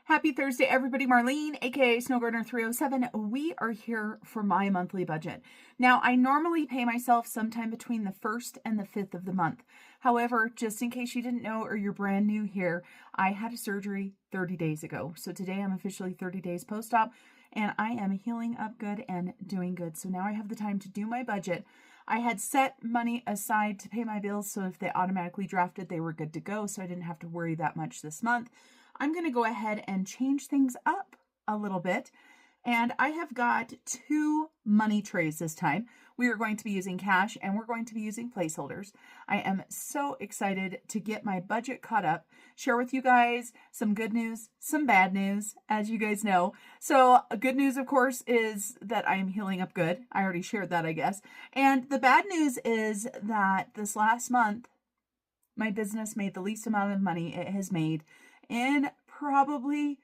Happy Thursday, everybody. Marlene, aka Snow Gardener 307. We are here for my monthly budget. Now, I normally pay myself sometime between the 1st and the 5th of the month. However, just in case you didn't know or you're brand new here, I had a surgery 30 days ago. So today I'm officially 30 days post-op and I am healing up good and doing good. So now I have the time to do my budget. I had set money aside to pay my bills, so if they automatically drafted, they were good to go, so I didn't have to worry that much this month. I'm going to go ahead and change things up a little bit, and I have got 2 money trays this time. We are going to be using cash, and we're going to be using placeholders. I am so excited to get my budget caught up, share with you guys some good news, some bad news, as you guys know. So good news, of course, is that I am healing up good. I already shared that, I guess. And the bad news is that this last month, my business made the least amount of money it has made in probably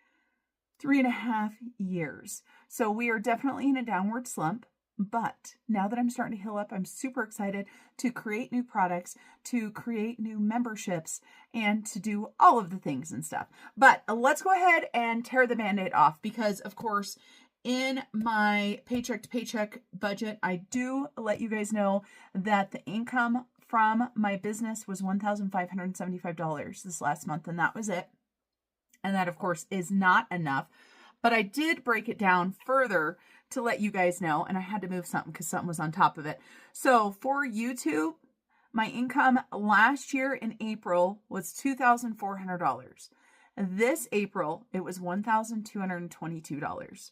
3.5 years. So we are definitely in a downward slump. But now that I'm starting to heal up, I'm super excited to create new products, to create new memberships, and to do all of the things and stuff. But let's go ahead and tear the Band-Aid off because, of course, in my paycheck to paycheck budget, I do let you guys know that the income from my business was $1,575 this last month, and that was it. And that, of course, is not enough. But I did break it down further to let you guys know, and I had to move something because something was on top of it. So for YouTube, my income last year in April was $2,400. This April, it was $1,222.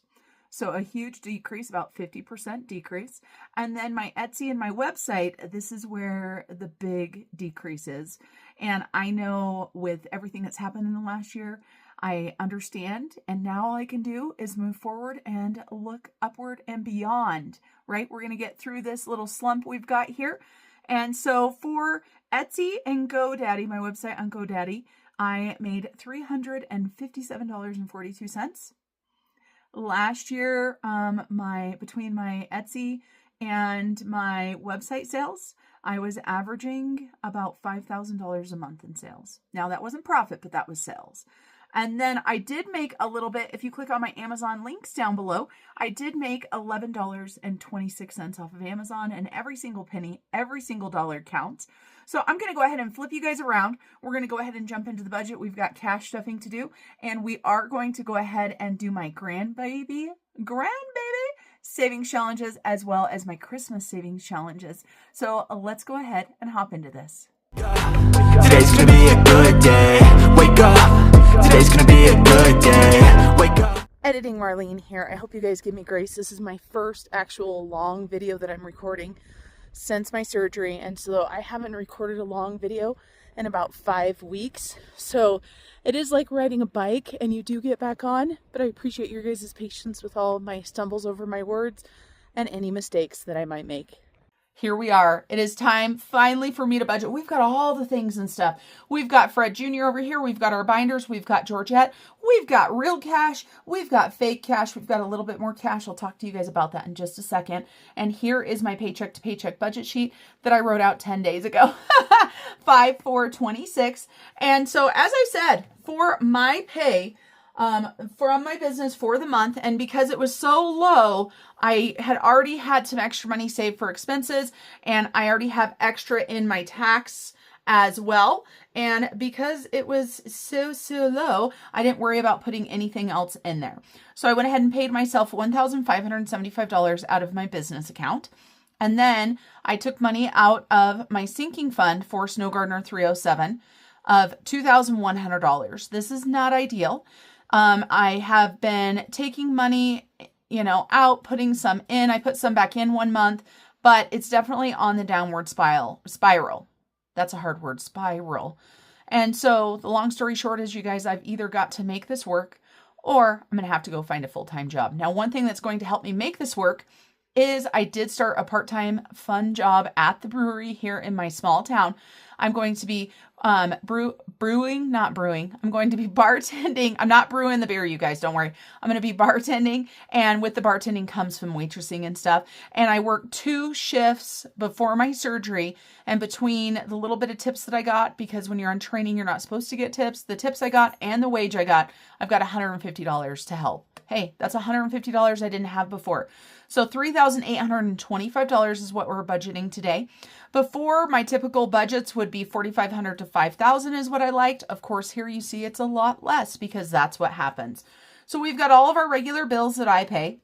So a huge decrease, about 50% decrease. And then my Etsy and my website, this is where the big decrease is. And I know with everything that's happened in the last year, I understand, and now all I can do is move forward and look upward and beyond, right? We're going to get through this little slump we've got here. And so for Etsy and GoDaddy, my website on GoDaddy, I made $357.42. Last year, between my Etsy and my website sales, I was averaging about $5,000 a month in sales. Now that wasn't profit, but that was sales. And then I did make a little bit, if you click on my Amazon links down below, I did make $11.26 off of Amazon, and every single penny, every single dollar counts. So I'm going to go ahead and flip you guys around. We're going to go ahead and jump into the budget. We've got cash stuffing to do, and we are going to go ahead and do my grandbaby savings challenges as well as my Christmas savings challenges. So let's go ahead and hop into this. Today's gonna be a good day. Wake up. Today's gonna be a good day. Wake up. Editing Marlene here. I hope you guys give me grace. This is my first actual long video that I'm recording since my surgery, and so I haven't recorded a long video in about 5 weeks. So it is like riding a bike and you do get back on, but I appreciate your guys' patience with all of my stumbles over my words and any mistakes that I might make. Here we are. It is time finally for me to budget. We've got all the things and stuff. We've got Fred Jr. over here. We've got our binders. We've got Georgette. We've got real cash. We've got fake cash. We've got a little bit more cash. I'll talk to you guys about that in just a second. And here is my paycheck to paycheck budget sheet that I wrote out 10 days ago. 5/4/26. And so as I said, for my pay, from my business for the month, and because it was so low, I had already had some extra money saved for expenses, and I already have extra in my tax as well. And because it was so low, I didn't worry about putting anything else in there. So I went ahead and paid myself $1,575 out of my business account. And then I took money out of my sinking fund for Snow Gardener 307 of $2,100. This is not ideal. I have been taking money, out, putting some in. I put some back in 1 month, but it's definitely on the downward spiral. That's a hard word, spiral. And so the long story short is, you guys, I've either got to make this work or I'm going to have to go find a full-time job. Now, one thing that's going to help me make this work is I did start a part-time fun job at the brewery here in my small town. I'm going to be brewing, not brewing. I'm going to be bartending. I'm not brewing the beer, you guys, don't worry. I'm going to be bartending, and with the bartending comes some waitressing and stuff. And I work 2 shifts before my surgery, and between the little bit of tips that I got, because when you're on training, you're not supposed to get tips, the tips I got and the wage I got, I've got $150 to help. Hey, that's $150 I didn't have before. So $3,825 is what we're budgeting today. Before, my typical budgets would be $4,500 to $5,000 is what I liked. Of course, here you see it's a lot less because that's what happens. So we've got all of our regular bills that I pay.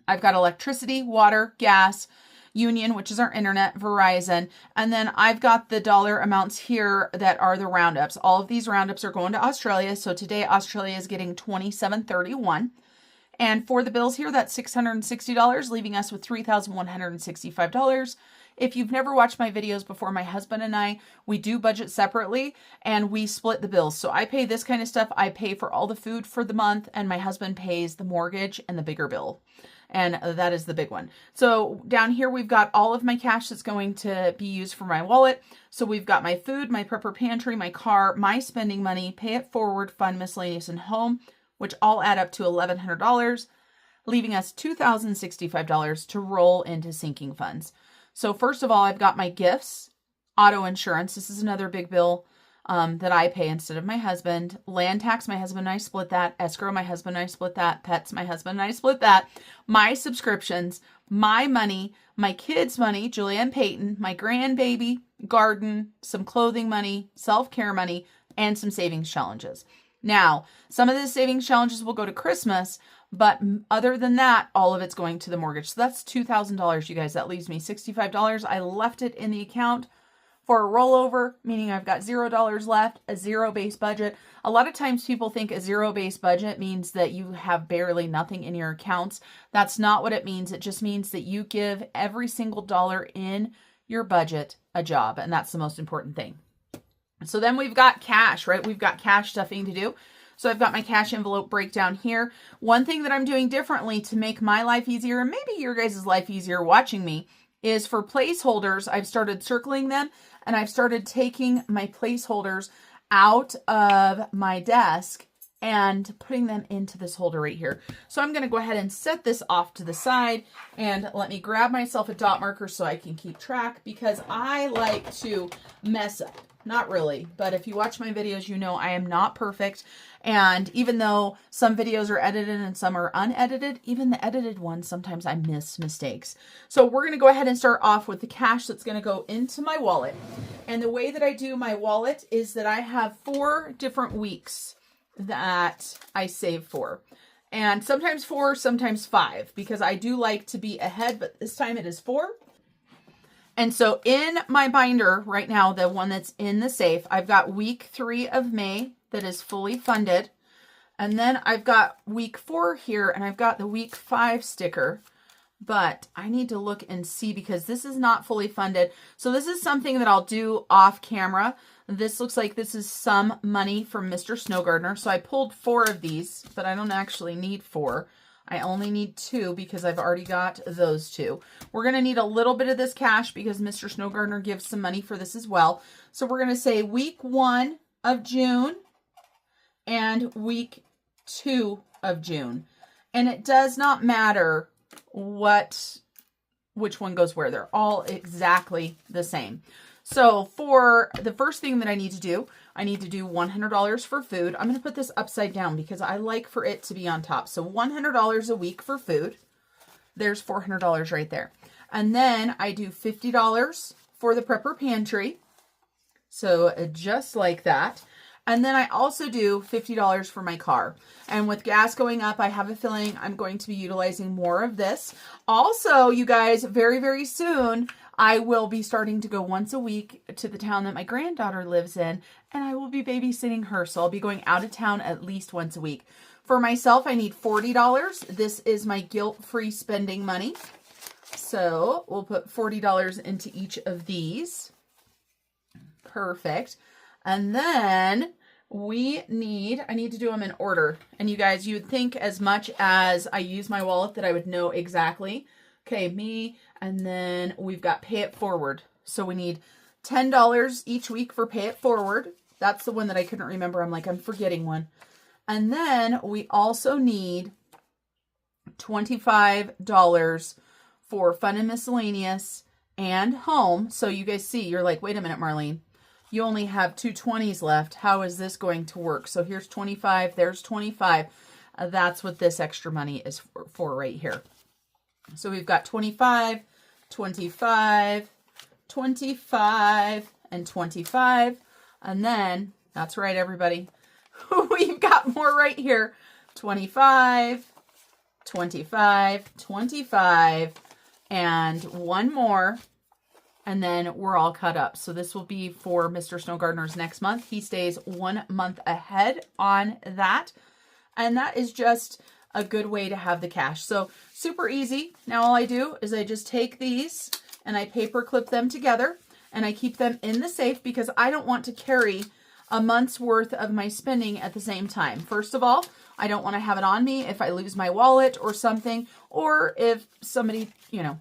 I've got electricity, water, gas, Union, which is our internet, Verizon, and then I've got the dollar amounts here that are the roundups. All of these roundups are going to Australia. So today Australia is getting $27.31. And for the bills here, that's $660, leaving us with $3,165. If you've never watched my videos before, my husband and I, we do budget separately and we split the bills. So I pay this kind of stuff. I pay for all the food for the month, and my husband pays the mortgage and the bigger bill. And that is the big one. So down here, we've got all of my cash that's going to be used for my wallet. So we've got my food, my prepper pantry, my car, my spending money, pay it forward, fund, miscellaneous, and home, which all add up to $1,100, leaving us $2,065 to roll into sinking funds. So first of all, I've got my gifts, auto insurance. This is another big bill that I pay instead of my husband. Land tax, my husband and I split that. Escrow, my husband and I split that. Pets, my husband and I split that. My subscriptions, my money, my kids' money, Julia and Peyton, my grandbaby, garden, some clothing money, self-care money, and some savings challenges. Now, some of the savings challenges will go to Christmas, but other than that, all of it's going to the mortgage. So that's $2,000, you guys. That leaves me $65. I left it in the account for a rollover, meaning I've got $0 left, a zero-based budget. A lot of times people think a zero-based budget means that you have barely nothing in your accounts. That's not what it means. It just means that you give every single dollar in your budget a job, and that's the most important thing. So then we've got cash, right? We've got cash stuffing to do. So I've got my cash envelope breakdown here. One thing that I'm doing differently to make my life easier, and maybe your guys' life easier watching me, is for placeholders, I've started circling them, and I've started taking my placeholders out of my desk and putting them into this holder right here. So I'm going to go ahead and set this off to the side, and let me grab myself a dot marker so I can keep track, because I like to mess up. Not really, but if you watch my videos, you know I am not perfect. And even though some videos are edited and some are unedited, even the edited ones, sometimes I miss mistakes. So we're going to go ahead and start off with the cash that's going to go into my wallet. And the way that I do my wallet is that I have 4 different weeks that I save for. And sometimes 4, sometimes 5, because I do like to be ahead, but this time it is 4. And so in my binder right now, the one that's in the safe, I've got week 3 of May that is fully funded. And then I've got week 4 here, and I've got the week 5 sticker, but I need to look and see because this is not fully funded. So this is something that I'll do off camera. This looks like this is some money from Mr. Snow Gardener. So I pulled 4 of these, but I don't actually need 4. I only need 2 because I've already got those 2. We're going to need a little bit of this cash because Mr. Snow Gardener gives some money for this as well. So we're going to say week 1 of June and week 2 of June. And it does not matter which one goes where. They're all exactly the same. So for the first thing that I need to do $100 for food. I'm going to put this upside down because I like for it to be on top. So $100 a week for food. There's $400 right there. And then I do $50 for the prepper pantry. So just like that. And then I also do $50 for my car. And with gas going up, I have a feeling I'm going to be utilizing more of this. Also, you guys, very, very soon, I will be starting to go once a week to the town that my granddaughter lives in, and I will be babysitting her. So I'll be going out of town at least once a week. For myself, I need $40. This is my guilt-free spending money. So we'll put $40 into each of these. Perfect. And then I need to do them in order. And you guys, you would think as much as I use my wallet that I would know exactly. Okay, me, and then we've got pay it forward. So we need $10 each week for Pay It Forward. That's the one that I couldn't remember. I'm like, I'm forgetting one. And then we also need $25 for Fun and Miscellaneous and Home. So you guys see, you're like, wait a minute, Marlene. You only have two 20s left. How is this going to work? So here's 25. There's 25. That's what this extra money is for right here. So we've got 25, 25, 25, and 25. And then, that's right, everybody. We've got more right here. 25, 25, 25, and one more. And then we're all cut up. So this will be for Mr. Snow Gardener's next month. He stays 1 month ahead on that. And that is just a good way to have the cash. So super easy. Now all I do is I just take these and I paper clip them together and I keep them in the safe because I don't want to carry a month's worth of my spending at the same time. First of all, I don't want to have it on me if I lose my wallet or something, or if somebody,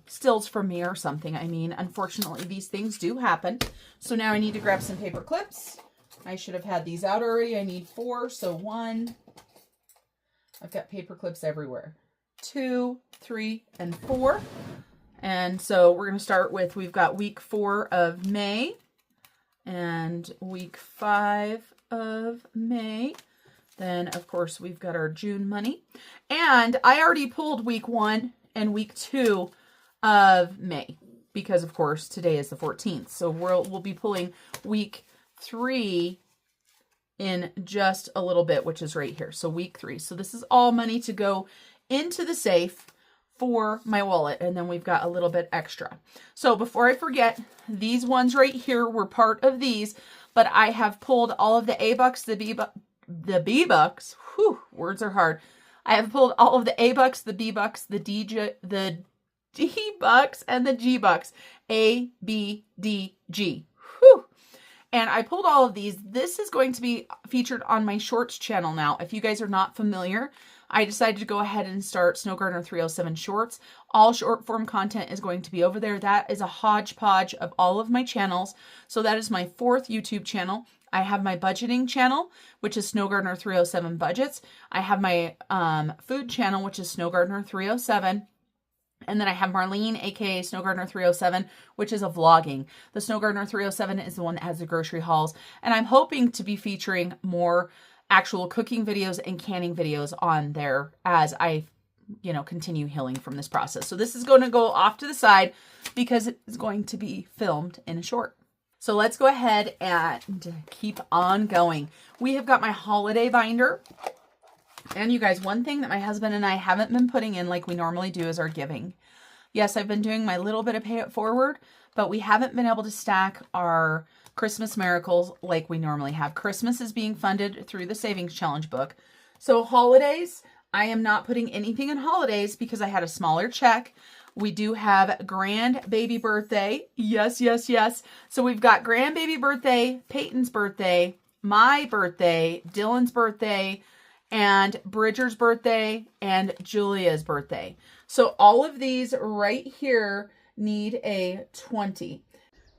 steals from me or something. I mean, unfortunately, these things do happen. So now I need to grab some paper clips. I should have had these out already. I need 4, so 1. I've got paper clips everywhere. 2, 3, and 4. And so we're going to start with, we've got week 4 of May and week 5 of May. Then, of course, we've got our June money. And I already pulled week 1 and week 2 of May because, of course, today is the 14th. So we'll be pulling week 3 in just a little bit, which is right here. So week 3. So this is all money to go into the safe for my wallet. And then we've got a little bit extra. So before I forget, these ones right here were part of these, but I have pulled all of the A-Bucks, the B-Bucks, whew, words are hard. I have pulled all of the A-Bucks, the B-Bucks, the D-Bucks, and the G-Bucks. A, B, D, G. Whew. And I pulled all of these. This is going to be featured on my Shorts channel now. If you guys are not familiar, I decided to go ahead and start Snow Gardener 307 Shorts. All short form content is going to be over there. That is a hodgepodge of all of my channels. So that is my 4th YouTube channel. I have my budgeting channel, which is Snow Gardener 307 Budgets. I have my food channel, which is Snow Gardener 307. And then I have Marlene, aka Snow Gardener 307, which is a vlogging. The Snow Gardener 307 is the one that has the grocery hauls. And I'm hoping to be featuring more actual cooking videos and canning videos on there as I, continue healing from this process. So this is going to go off to the side because it's going to be filmed in a short. So let's go ahead and keep on going. We have got my holiday binder. And you guys, one thing that my husband and I haven't been putting in like we normally do is our giving. Yes, I've been doing my little bit of Pay It Forward, but we haven't been able to stack our Christmas miracles like we normally have. Christmas is being funded through the Savings Challenge book. So holidays, I am not putting anything in holidays because I had a smaller check. We do have grandbaby birthday. Yes, yes, yes. So we've got grandbaby birthday, Peyton's birthday, my birthday, Dylan's birthday, and Bridger's birthday, and Julia's birthday. So all of these right here need a 20.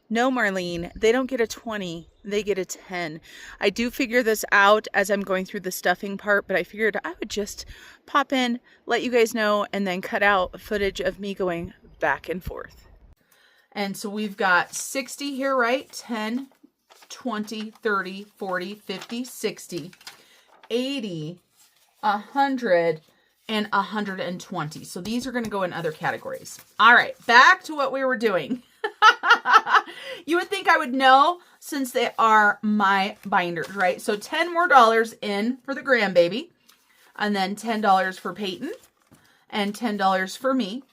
No, Marlene, they don't get a 20. They get a 10. I do figure this out as I'm going through the stuffing part, but I figured I would just pop in, let you guys know, and then cut out footage of me going back and forth. And so we've got 60 here, right? 10, 20, 30, 40, 50, 60, 80, 100, and 120. So these are going to go in other categories. All right, back to what we were doing. You would think I would know since they are my binders, right? So $10 more in for the grandbaby, and then $10 for Peyton, and $10 for me.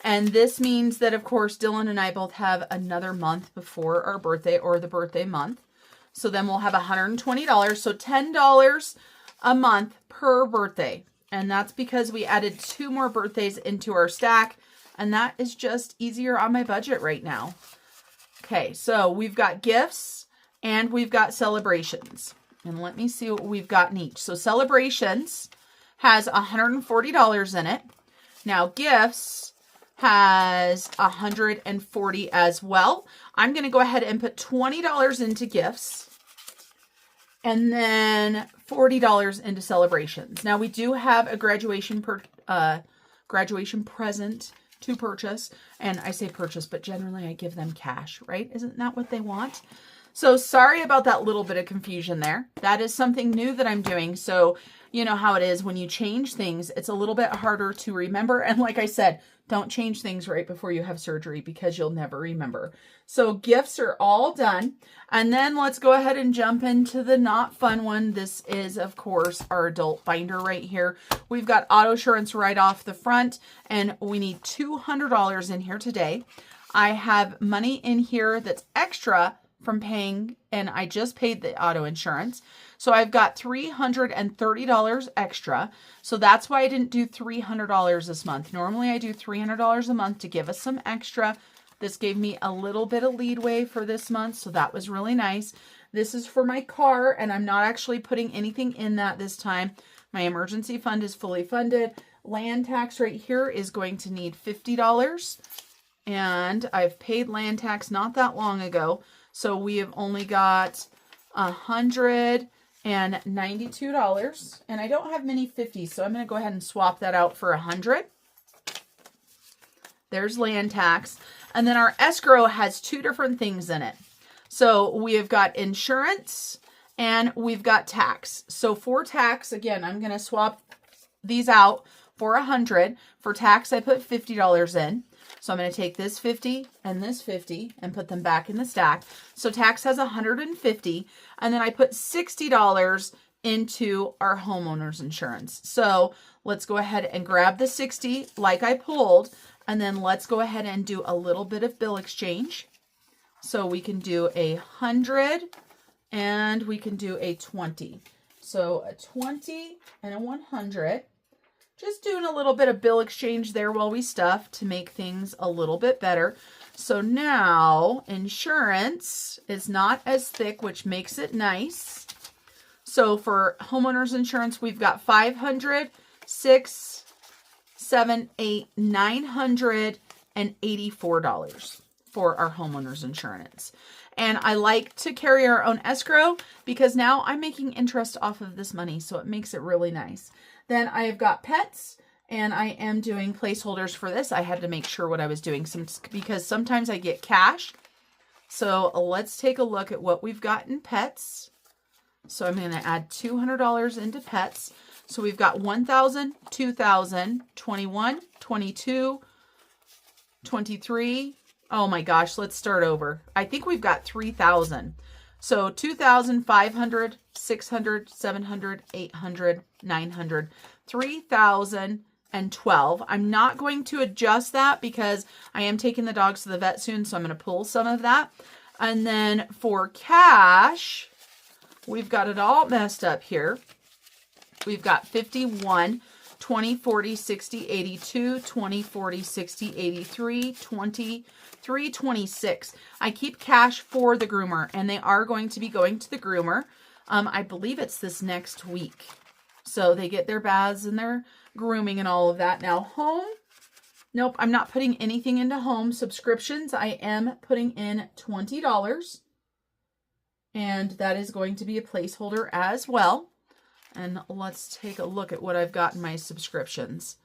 And this means that, of course, Dylan and I both have another month before our birthday or the birthday month. So then we'll have $120. So $10 a month per birthday. And that's because we added 2 more birthdays into our stack. And that is just easier on my budget right now. Okay, so we've got gifts and we've got celebrations. And let me see what we've got in each. So celebrations has $140 in it. Now gifts has 140 as well. I'm going to go ahead and put $20 into gifts and then $40 into celebrations. Now we do have a graduation present to purchase, and I say purchase, but generally I give them cash, right? Isn't that what they want? So sorry about that little bit of confusion there. That is something new that I'm doing. So you know how it is when you change things, it's a little bit harder to remember. And like I said, don't change things right before you have surgery because you'll never remember. So gifts are all done. And then let's go ahead and jump into the not fun one. This is, of course, our adult binder right here. We've got auto insurance right off the front, and we need $200 in here today. I have money in here that's extra from paying, and I just paid the auto insurance. So I've got $330 extra. So that's why I didn't do $300 this month. Normally I do $300 a month to give us some extra. This gave me a little bit of leadway for this month, so that was really nice. This is for my car, and I'm not actually putting anything in that this time. My emergency fund is fully funded. Land tax right here is going to need $50. And I've paid land tax not that long ago. So we have only got $192. And I don't have many 50s, so I'm going to go ahead and swap that out for 100. There's land tax. And then our escrow has two different things in it. So we have got insurance and we've got tax. So for tax, again, I'm going to swap these out for 100. For tax, I put $50 in. So I'm going to take this 50 and this 50 and put them back in the stack. So tax has 150, and then I put $60 into our homeowner's insurance. So let's go ahead and grab the 60 like I pulled, and then let's go ahead and do a little bit of bill exchange. So we can do 100 and we can do a 20. So a 20 and a 100. Just doing a little bit of bill exchange there while we stuff to make things a little bit better. So now insurance is not as thick, which makes it nice. So for homeowners insurance, we've got 500, 6, 7, 8, $984 for our homeowners insurance. And I like to carry our own escrow because now I'm making interest off of this money, so it makes it really nice. Then I have got pets, and I am doing placeholders for this. I had to make sure what I was doing because sometimes I get cash. So let's take a look at what we've got in pets. So I'm going to add $200 into pets. So we've got 1,000, 2,000, 21, 22, 23. Oh my gosh, let's start over. I think we've got 3,000. So 2,000, 500, 600, 700, 800, 900, 3,012. I'm not going to adjust that because I am taking the dogs to the vet soon, so I'm going to pull some of that. And then for cash, we've got it all messed up here. We've got 51, 20, 40, 60, 82, 20, 40, 60, 83, 20, 326. I keep cash for the groomer, and they are going to be going to the groomer. I believe it's this next week. So they get their baths and their grooming and all of that. Now home, nope, I'm not putting anything into home. Subscriptions, I am putting in $20. And that is going to be a placeholder as well. And let's take a look at what I've got in my subscriptions.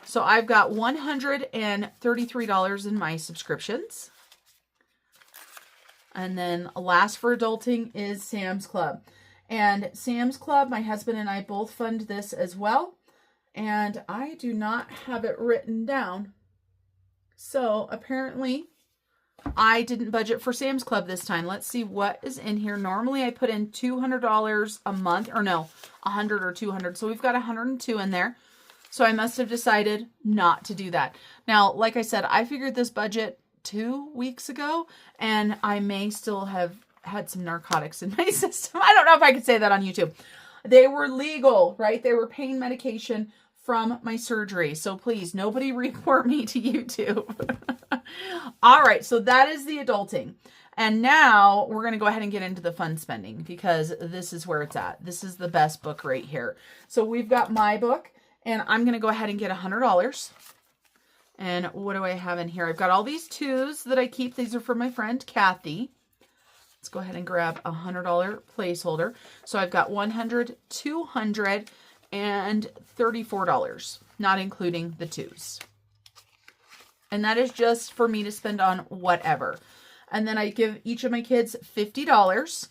So I've got $133 in my subscriptions. And then last for adulting is Sam's Club. And Sam's Club, my husband and I both fund this as well. And I do not have it written down. So apparently I didn't budget for Sam's Club this time. Let's see what is in here. Normally I put in $200 a month, or no, 100 or 200. So we've got 102 in there. So I must have decided not to do that. Now, like I said, I figured this budget 2 weeks ago, and I may still have had some narcotics in my system. I don't know if I could say that on YouTube. They were legal, right? They were pain medication from my surgery. So please, nobody report me to YouTube. All right, so that is the adulting. And now we're going to go ahead and get into the fun spending because this is where it's at. This is the best book right here. So we've got my book, and I'm going to go ahead and get $100. And what do I have in here? I've got all these twos that I keep. These are for my friend Kathy. Let's go ahead and grab a $100 placeholder. So I've got $100, $200, and $34, not including the twos. And that is just for me to spend on whatever. And then I give each of my kids $50.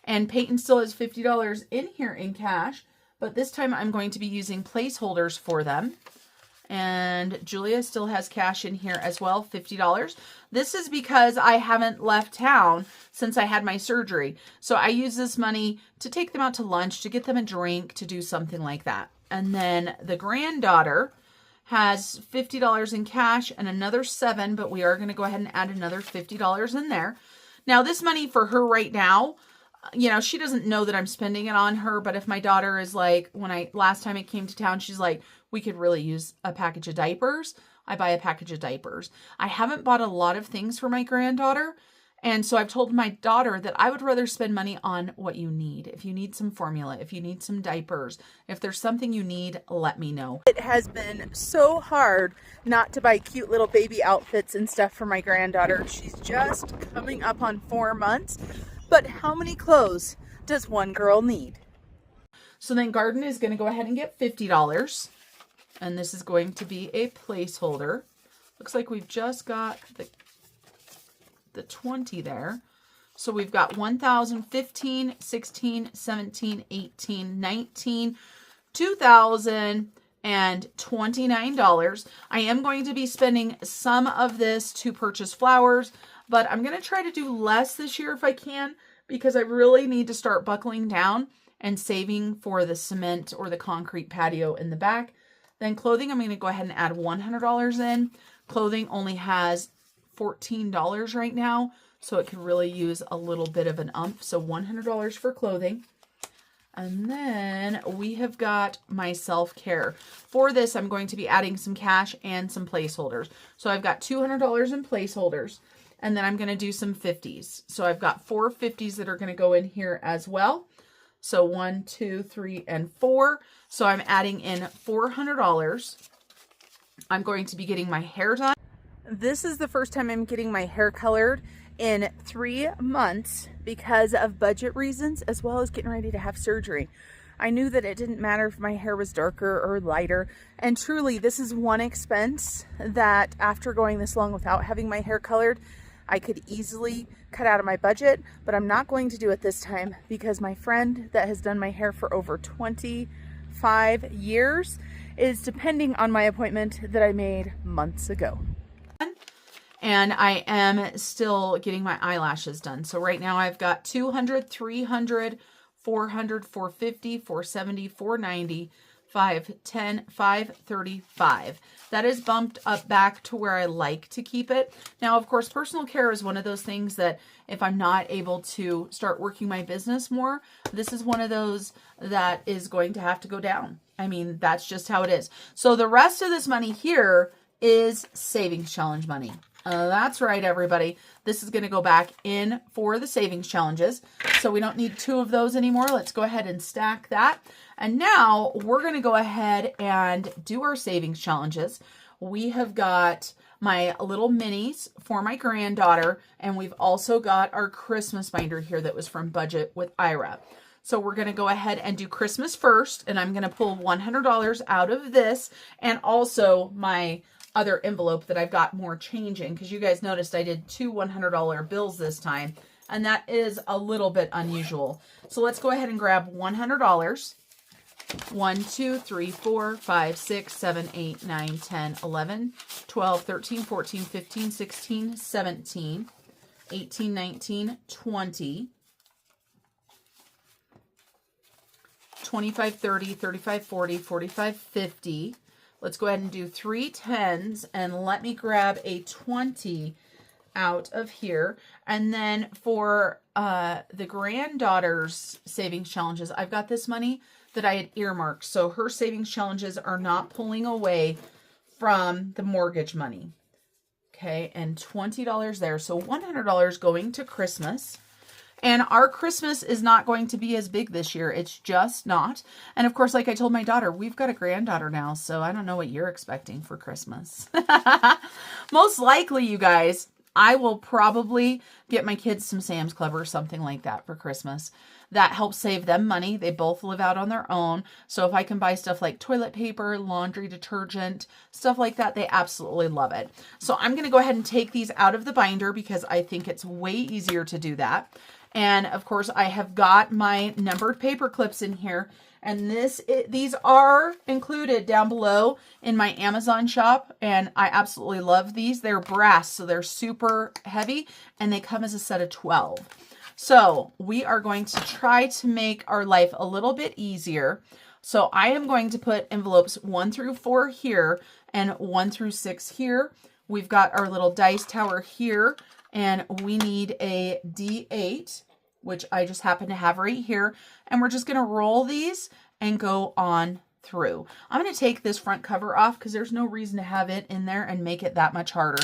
And Peyton still has $50 in here in cash. But this time I'm going to be using placeholders for them. And Julia still has cash in here as well, $50. This is because I haven't left town since I had my surgery. So I use this money to take them out to lunch, to get them a drink, to do something like that. And then the granddaughter has $50 in cash and another $7, but we are going to go ahead and add another $50 in there. Now, this money for her right now, you know, she doesn't know that I'm spending it on her, but if my daughter is like, last time I came to town, she's like, we could really use a package of diapers. I buy a package of diapers. I haven't bought a lot of things for my granddaughter. And so I've told my daughter that I would rather spend money on what you need. If you need some formula, if you need some diapers, if there's something you need, let me know. It has been so hard not to buy cute little baby outfits and stuff for my granddaughter. She's just coming up on 4 months. But how many clothes does one girl need? So then Garden is going to go ahead and get $50. And this is going to be a placeholder. Looks like we've just got the 20 there. So we've got 1,015, 16, 17, 18, 19, 2,000, and $29. I am going to be spending some of this to purchase flowers, but I'm going to try to do less this year if I can, because I really need to start buckling down and saving for the cement or the concrete patio in the back. Then clothing, I'm going to go ahead and add $100 in. Clothing only has $14 right now, so it could really use a little bit of an umph. So $100 for clothing. And then we have got my self-care. For this, I'm going to be adding some cash and some placeholders. So I've got $200 in placeholders, and then I'm going to do some 50s. So I've got 4 50s that are going to go in here as well. So 1, 2, 3, and 4. So I'm adding in $400. I'm going to be getting my hair done. This is the first time I'm getting my hair colored in 3 months because of budget reasons, as well as getting ready to have surgery. I knew that it didn't matter if my hair was darker or lighter. And truly, this is one expense that after going this long without having my hair colored, I could easily cut out of my budget, but I'm not going to do it this time because my friend that has done my hair for over 25 years is depending on my appointment that I made months ago. And I am still getting my eyelashes done. So right now I've got 200, 300, 400, 450, 470, 490, 510, 535. That is bumped up back to where I like to keep it. Now, of course, personal care is one of those things that if I'm not able to start working my business more, this is one of those that is going to have to go down. I mean, that's just how it is. So the rest of this money here is savings challenge money. That's right, everybody. This is going to go back in for the savings challenges. So we don't need 2 of those anymore. Let's go ahead and stack that. And now we're going to go ahead and do our savings challenges. We have got my little minis for my granddaughter, and we've also got our Christmas binder here that was from Budget with Ira. So we're going to go ahead and do Christmas first, and I'm going to pull $100 out of this, and also my other envelope that I've got more change in, because you guys noticed I did 2 $100 bills this time, and that is a little bit unusual. So let's go ahead and grab $100. 1, 2, 3, 4, 5, 6, 7, 8, 9, 10, 11, 12, 13, 14, 15, 16, 17, 18, 19, 20, 25, 30, 35, 40, 45, 50. Let's go ahead and do 3 10s, and let me grab a 20 out of here. And then for the granddaughter's savings challenges, I've got this money that I had earmarked. So her savings challenges are not pulling away from the mortgage money. Okay, and $20 there. So $100 going to Christmas. And our Christmas is not going to be as big this year. It's just not. And of course, like I told my daughter, we've got a granddaughter now, so I don't know what you're expecting for Christmas. Most likely, you guys, I will probably get my kids some Sam's Club or something like that for Christmas. That helps save them money. They both live out on their own. So if I can buy stuff like toilet paper, laundry detergent, stuff like that, they absolutely love it. So I'm going to go ahead and take these out of the binder because I think it's way easier to do that. And of course, I have got my numbered paper clips in here. And these are included down below in my Amazon shop. And I absolutely love these. They're brass, so they're super heavy. And they come as a set of 12. So we are going to try to make our life a little bit easier. So I am going to put envelopes 1 through 4 here and 1 through 6 here. We've got our little dice tower here, and we need a D8, which I just happen to have right here. And we're just going to roll these and go on through. I'm going to take this front cover off because there's no reason to have it in there and make it that much harder.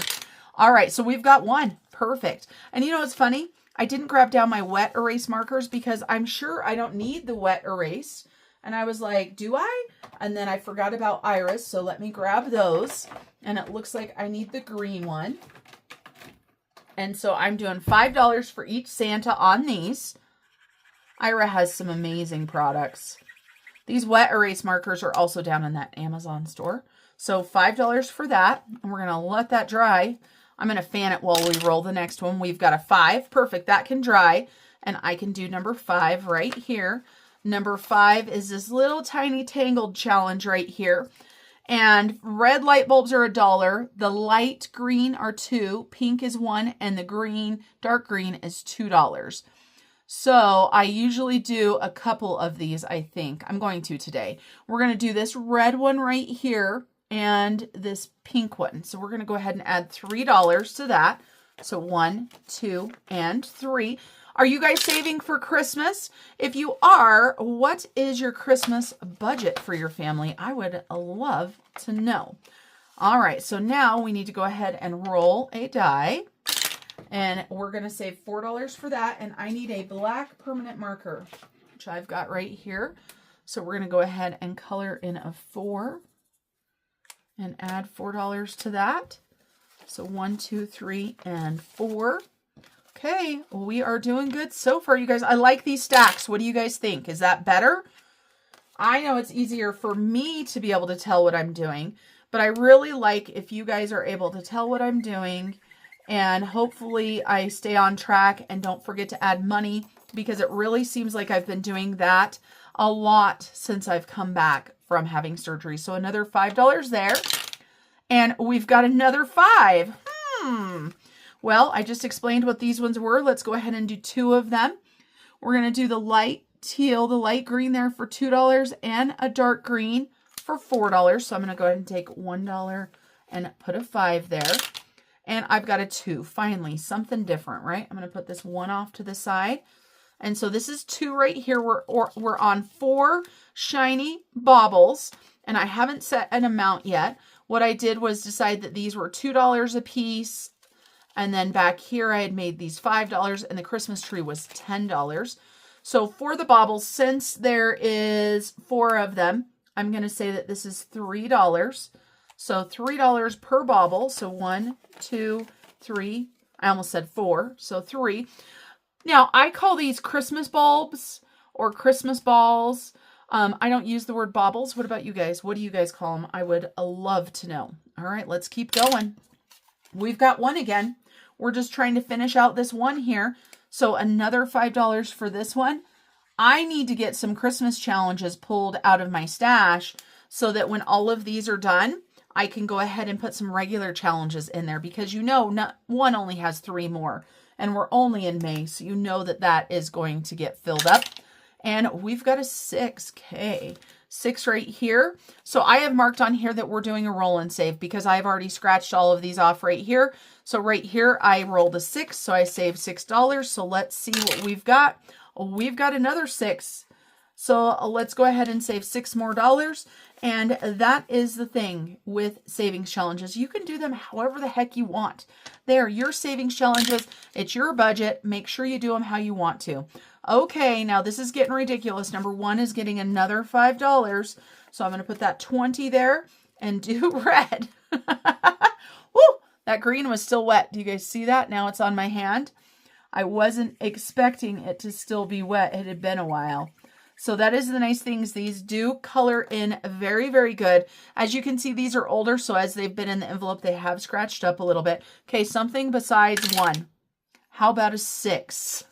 All right, so we've got one. Perfect. And you know what's funny? I didn't grab down my wet erase markers because I'm sure I don't need the wet erase. And I was like, do I? And then I forgot about Iris, so let me grab those. And it looks like I need the green one. And so I'm doing $5 for each Santa on these. Ira has some amazing products. These wet erase markers are also down in that Amazon store. So $5 for that. And we're going to let that dry. I'm going to fan it while we roll the next one. We've got a 5. Perfect. That can dry. And I can do number 5 right here. Number 5 is this little tiny tangled challenge right here. And red light bulbs are $1. The light green are $2. Pink is $1. And the green, dark green, is $2. So I usually do a couple of these, I think. I'm going to today. We're going to do this red one right here and this pink one. So we're going to go ahead and add $3 to that. So 1, 2, and 3. Are you guys saving for Christmas? If you are, what is your Christmas budget for your family? I would love to know. All right, so now we need to go ahead and roll a die. And we're going to save $4 for that. And I need a black permanent marker, which I've got right here. So we're going to go ahead and color in a 4 and add $4 to that. So 1, 2, 3, and 4. Okay, we are doing good so far, you guys. I like these stacks. What do you guys think? Is that better? I know it's easier for me to be able to tell what I'm doing, but I really like if you guys are able to tell what I'm doing, and hopefully I stay on track and don't forget to add money, because it really seems like I've been doing that a lot since I've come back from having surgery. So another $5 there, and we've got another 5. Well, I just explained what these ones were. Let's go ahead and do 2 of them. We're going to do the light teal, the light green there for $2, and a dark green for $4. So I'm going to go ahead and take $1 and put a 5 there. And I've got a 2. Finally, something different, right? I'm going to put this 1 off to the side. And so this is 2 right here. We're on 4 shiny baubles, and I haven't set an amount yet. What I did was decide that these were $2 a piece. And then back here, I had made these $5, and the Christmas tree was $10. So for the baubles, since there is 4 of them, I'm going to say that this is $3. So $3 per bauble. So 1, 2, 3. I almost said 4. So 3. Now, I call these Christmas bulbs or Christmas balls. I don't use the word baubles. What about you guys? What do you guys call them? I would love to know. All right, let's keep going. We've got 1 again. We're just trying to finish out this 1 here. So another $5 for this one. I need to get some Christmas challenges pulled out of my stash so that when all of these are done, I can go ahead and put some regular challenges in there, because you know, one only has 3 more, and we're only in May. So you know that that is going to get filled up. And we've got a 6K. 6 right here. So I have marked on here that we're doing a roll and save because I've already scratched all of these off right here. So right here, I rolled a 6, so I saved $6. So let's see what we've got. We've got another 6. So let's go ahead and save $6 more. And that is the thing with savings challenges. You can do them however the heck you want. They're your savings challenges. It's your budget. Make sure you do them how you want to. Okay, now this is getting ridiculous. Number 1 is getting another $5. So I'm going to put that 20 there and do red. Woo! That green was still wet. Do you guys see that? Now it's on my hand. I wasn't expecting it to still be wet. It had been a while. So that is the nice things. These do color in very, very good. As you can see, these are older. So as they've been in the envelope, they have scratched up a little bit. Okay, something besides 1. How about a 6?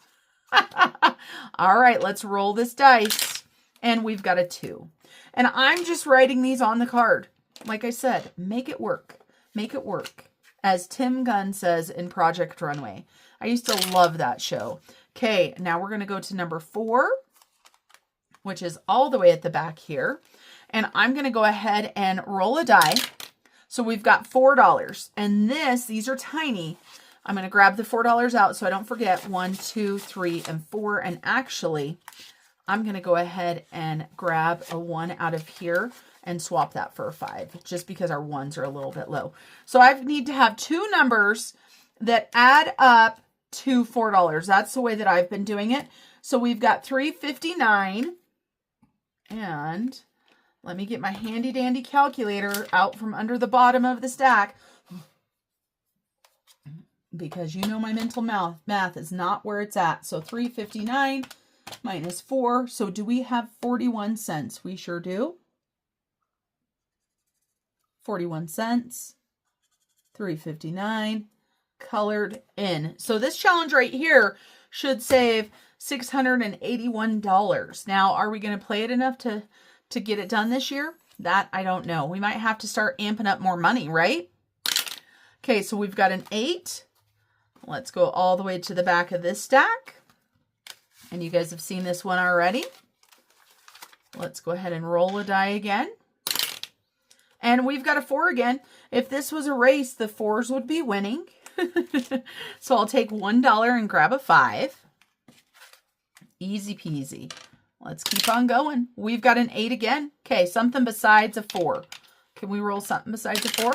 All right, let's roll this dice. And we've got a 2. And I'm just writing these on the card. Like I said, make it work. Make it work. As Tim Gunn says in Project Runway. I used to love that show. Okay, now we're going to go to number 4, which is all the way at the back here. And I'm going to go ahead and roll a die. So we've got $4. And these are tiny. I'm going to grab the $4 out so I don't forget. 1, 2, 3, and 4. And actually, I'm going to go ahead and grab a 1 out of here and swap that for a 5, just because our 1s are a little bit low. So I need to have 2 numbers that add up to $4. That's the way that I've been doing it. So we've got $3.59. And let me get my handy dandy calculator out from under the bottom of the stack, because you know my mental math is not where it's at. So $3.59 minus 4. So do we have 41 cents? We sure do. 41 cents. $3.59 colored in. So this challenge right here should save $681. Now, are we going to play it enough to get it done this year? That I don't know. We might have to start amping up more money, right? Okay, so we've got an 8. Let's go all the way to the back of this stack. And you guys have seen this one already. Let's go ahead and roll a die again. And we've got a 4 again. If this was a race, the 4s would be winning. So I'll take $1 and grab a 5. Easy peasy. Let's keep on going. We've got an 8 again. Okay, something besides a 4. Can we roll something besides a 4?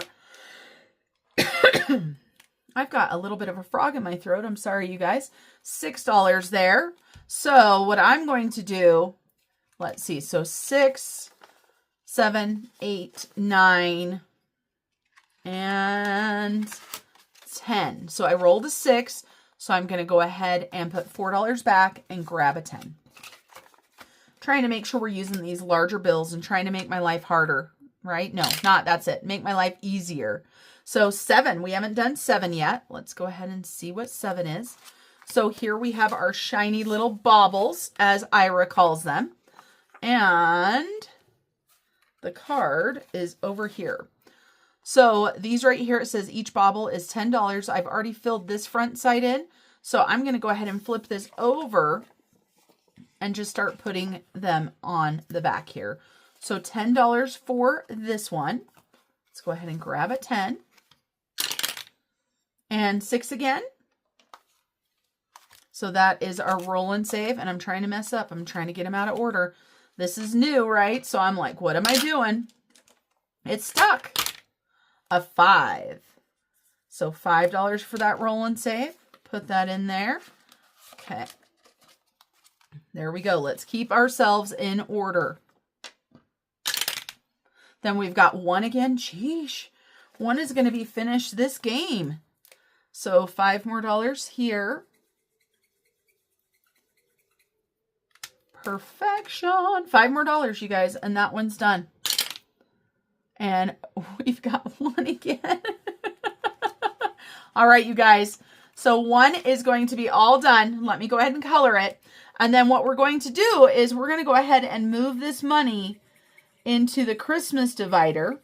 I've got a little bit of a frog in my throat. I'm sorry, you guys. $6 there. So what I'm going to do, let's see. So 6, 7, 8, 9, and 10. So I rolled a 6. So I'm going to go ahead and put $4 back and grab a 10. Trying to make sure we're using these larger bills and trying to make my life harder, right? No, that's it. Make my life easier. So 7, we haven't done 7 yet. Let's go ahead and see what 7 is. So here we have our shiny little baubles, as Ira calls them. And the card is over here. So these right here, it says each bauble is $10. I've already filled this front side in. So I'm going to go ahead and flip this over and just start putting them on the back here. So $10 for this one. Let's go ahead and grab a 10. And 6 again. So that is our roll and save. And I'm trying to mess up. I'm trying to get them out of order. This is new, right? So I'm like, what am I doing? It's stuck. A 5. So $5 for that roll and save. Put that in there. Okay. There we go. Let's keep ourselves in order. Then we've got 1 again. Sheesh. 1 is going to be finished this game. So $5 more here. Perfection. $5 more, you guys. And that one's done. And we've got 1 again. All right, you guys. So 1 is going to be all done. Let me go ahead and color it. And then what we're going to do is we're going to go ahead and move this money into the Christmas divider.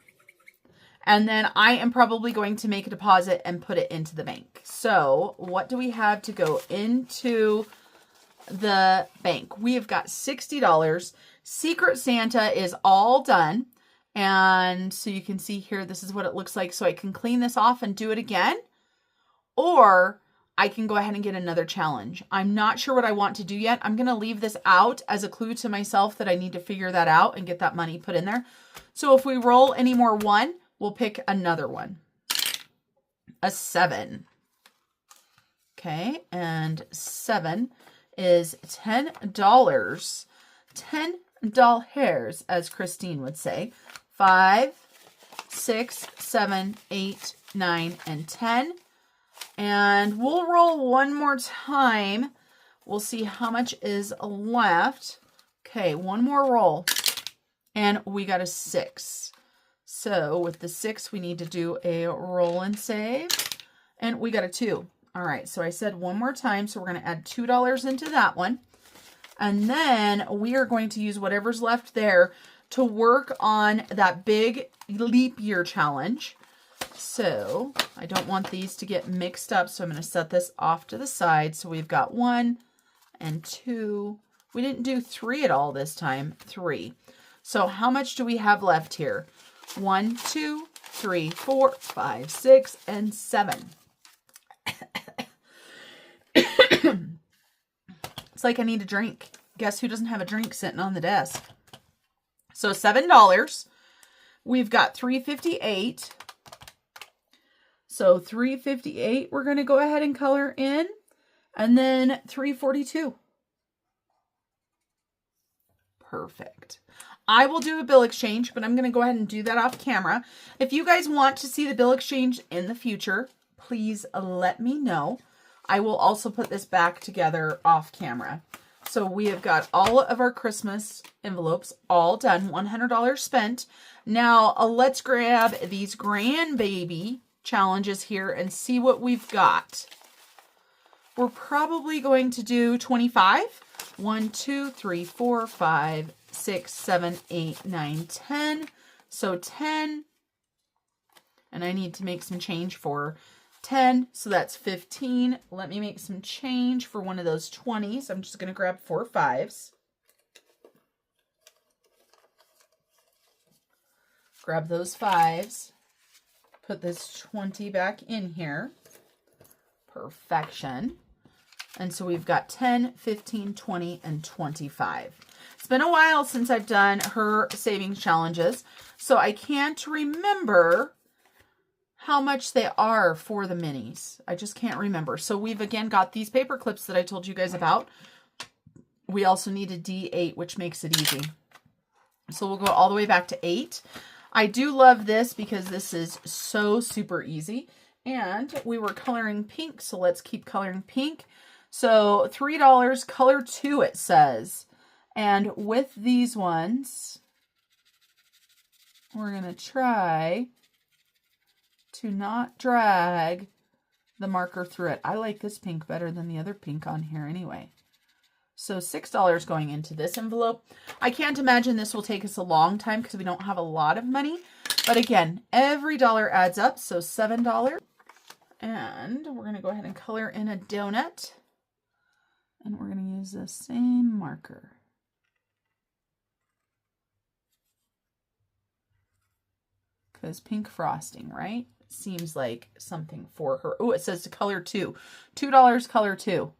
And then I am probably going to make a deposit and put it into the bank. So what do we have to go into the bank? We have got $60. Secret Santa is all done. And so you can see here, this is what it looks like. So I can clean this off and do it again. Or I can go ahead and get another challenge. I'm not sure what I want to do yet. I'm going to leave this out as a clue to myself that I need to figure that out and get that money put in there. So if we roll any more 1, we'll pick another one. A 7. Okay, and 7 is $10. $10, as Christine would say. 5, 6, 7, 8, 9, and 10. And we'll roll one more time. We'll see how much is left. Okay, one more roll. And we got a 6. So with the 6, we need to do a roll and save. And we got a 2. All right, so I said one more time. So we're going to add $2 into that one. And then we are going to use whatever's left there to work on that big leap year challenge. So I don't want these to get mixed up. So I'm going to set this off to the side. So we've got 1 and 2. We didn't do 3 at all this time. 3. So how much do we have left here? 1, 2, 3, 4, 5, 6, and 7. It's like I need a drink. Guess who doesn't have a drink sitting on the desk? So $7. We've got $3.58. So $3.58 we're going to go ahead and color in. And then $3.42. Perfect. I will do a bill exchange, but I'm going to go ahead and do that off camera. If you guys want to see the bill exchange in the future, please let me know. I will also put this back together off camera. So we have got all of our Christmas envelopes all done, $100 spent. Now let's grab these grandbaby challenges here and see what we've got. We're probably going to do 25. 1, 2, 3, 4, 5, 6, 7, 8, 9, 10. So 10. And I need to make some change for 10. So that's 15. Let me make some change for one of those 20s. I'm just going to grab 4 5s. Grab those 5s. Put this 20 back in here. Perfection. And so we've got 10, 15, 20, and 25. It's been a while since I've done her savings challenges, so I can't remember how much they are for the minis. I just can't remember. So we've again got these paper clips that I told you guys about. We also need a D8, which makes it easy. So we'll go all the way back to 8. I do love this because this is so super easy. And we were coloring pink, so let's keep coloring pink. So $3, color 2 it says. And with these ones, we're going to try to not drag the marker through it. I like this pink better than the other pink on here anyway. So $6 going into this envelope. I can't imagine this will take us a long time because we don't have a lot of money. But again, every dollar adds up. So $7. And we're going to go ahead and color in a donut. And we're going to use the same marker. Because pink frosting, right? Seems like something for her. Oh, it says to color 2. $2 color 2.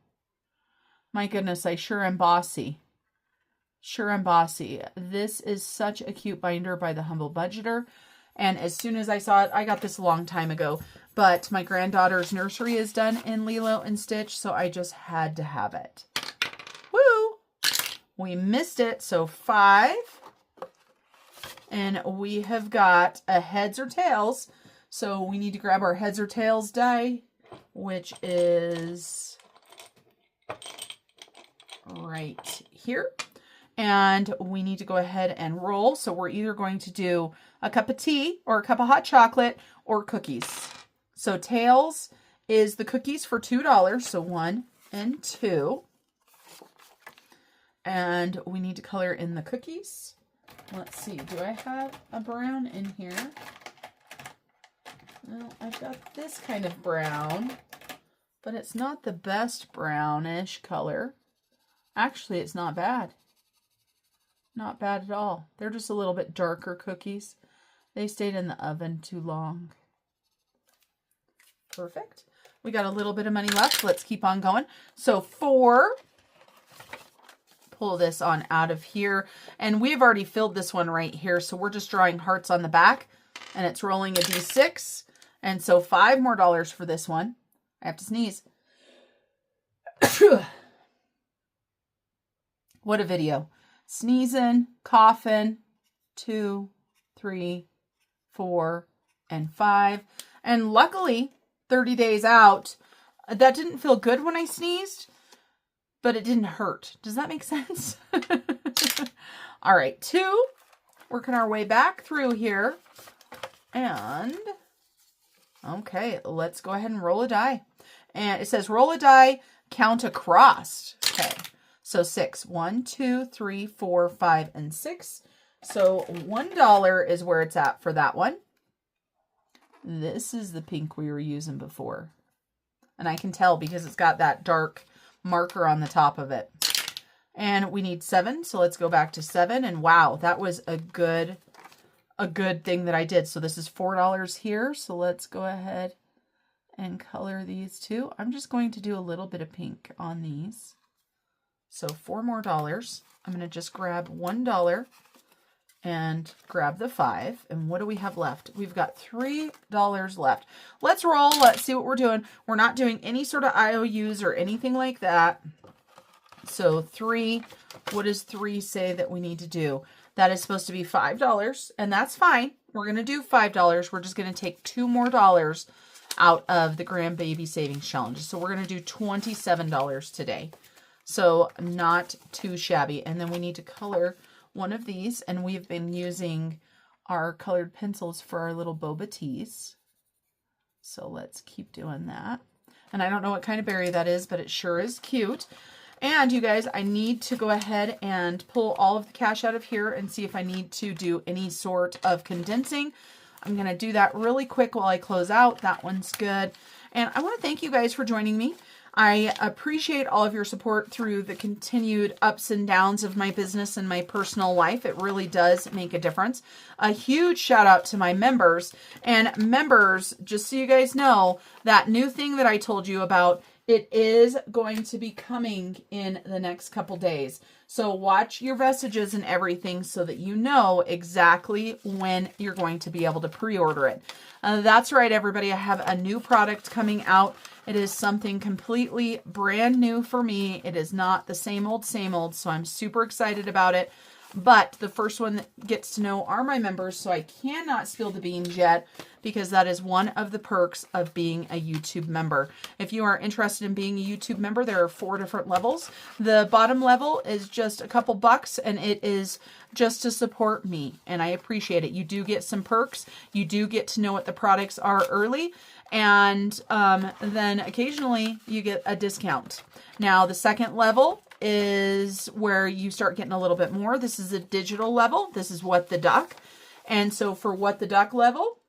My goodness, I sure am bossy. Sure am bossy. This is such a cute binder by the Humble Budgeter. And as soon as I saw it, I got this a long time ago. But my granddaughter's nursery is done in Lilo and Stitch, so I just had to have it. Woo! We missed it, so 5. And we have got a heads or tails. So we need to grab our heads or tails die, which is right here. And we need to go ahead and roll. So we're either going to do a cup of tea or a cup of hot chocolate or cookies. So tails is the cookies for $2. So 1 and 2. And we need to color in the cookies. Let's see, do I have a brown in here? Well, I've got this kind of brown, but it's not the best brownish color. Actually, it's not bad. Not bad at all. They're just a little bit darker cookies. They stayed in the oven too long. Perfect. We got a little bit of money left. Let's keep on going. So 4. Pull this on out of here. And we've already filled this one right here. So we're just drawing hearts on the back. And it's rolling a D6. And so $5 more for this one. I have to sneeze. What a video. Sneezing, coughing, 2, 3, 4, and 5. And luckily, 30 days out, that didn't feel good when I sneezed, but it didn't hurt. Does that make sense? All right, 2. Working our way back through here. And, okay, let's go ahead and roll a die. And it says roll a die, count across. Okay, so 6. 1, 2, 3, 4, 5, and 6. So $1 is where it's at for that one. This is the pink we were using before. And I can tell because it's got that dark marker on the top of it. And we need 7, so let's go back to 7. And wow, that was a good thing that I did. So this is $4 here. So let's go ahead and color these two. I'm just going to do a little bit of pink on these. So $4 more. I'm going to just grab $1 and grab the 5. And what do we have left? We've got $3 left. Let's roll. Let's see what we're doing. We're not doing any sort of IOUs or anything like that. So 3, what does 3 say that we need to do? That is supposed to be $5, and that's fine. We're going to do $5. We're just going to take $2 more out of the Grandbaby Savings Challenge. So we're going to do $27 today. So not too shabby. And then we need to color one of these, and we've been using our colored pencils for our little boba tees. So let's keep doing that. And I don't know what kind of berry that is, but it sure is cute. And you guys, I need to go ahead and pull all of the cash out of here and see if I need to do any sort of condensing. I'm going to do that really quick while I close out. That one's good. And I want to thank you guys for joining me. I appreciate all of your support through the continued ups and downs of my business and my personal life. It really does make a difference. A huge shout out to my members. And members, just so you guys know, that new thing that I told you about, it is going to be coming in the next couple days. So watch your messages and everything so that you know exactly when you're going to be able to pre-order it. That's right, everybody. I have a new product coming out. It is something completely brand new for me. It is not the same old, so I'm super excited about it. But the first one that gets to know are my members, so I cannot spill the beans yet because that is one of the perks of being a YouTube member. If you are interested in being a YouTube member, there are 4 different levels. The bottom level is just a couple bucks, and it is just to support me, and I appreciate it. You do get some perks. You do get to know what the products are early, and then occasionally you get a discount. Now, the second level is where you start getting a little bit more. This is a digital level. This is What the Duck. And so for What the Duck level,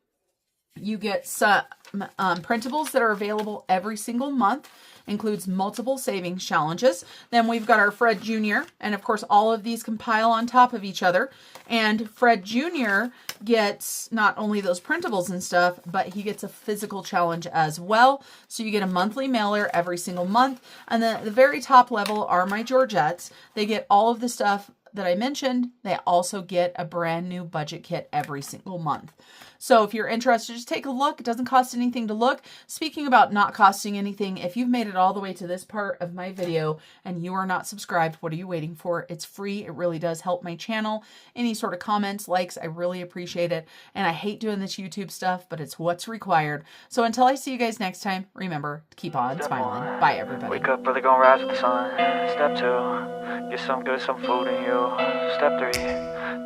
you get some printables that are available every single month. Includes multiple savings challenges. Then we've got our Fred Jr. And of course, all of these compile on top of each other. And Fred Jr. gets not only those printables and stuff, but he gets a physical challenge as well. So you get a monthly mailer every single month. And then at the very top level are my Georgettes. They get all of the stuff that I mentioned. They also get a brand new budget kit every single month. So if you're interested, just take a look. It doesn't cost anything to look. Speaking about not costing anything, if you've made it all the way to this part of my video and you are not subscribed, what are you waiting for? It's free. It really does help my channel. Any sort of comments, likes, I really appreciate it. And I hate doing this YouTube stuff, but it's what's required. So until I see you guys next time, remember to keep on smiling. Bye, everybody. Wake up early, gonna rise with the sun. Step 2, get some good, some food in you. Step 3,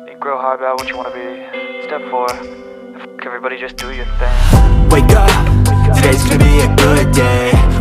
think real hard about what you wanna be. Step 4, everybody just do your thing. Wake up, today's gonna be a good day.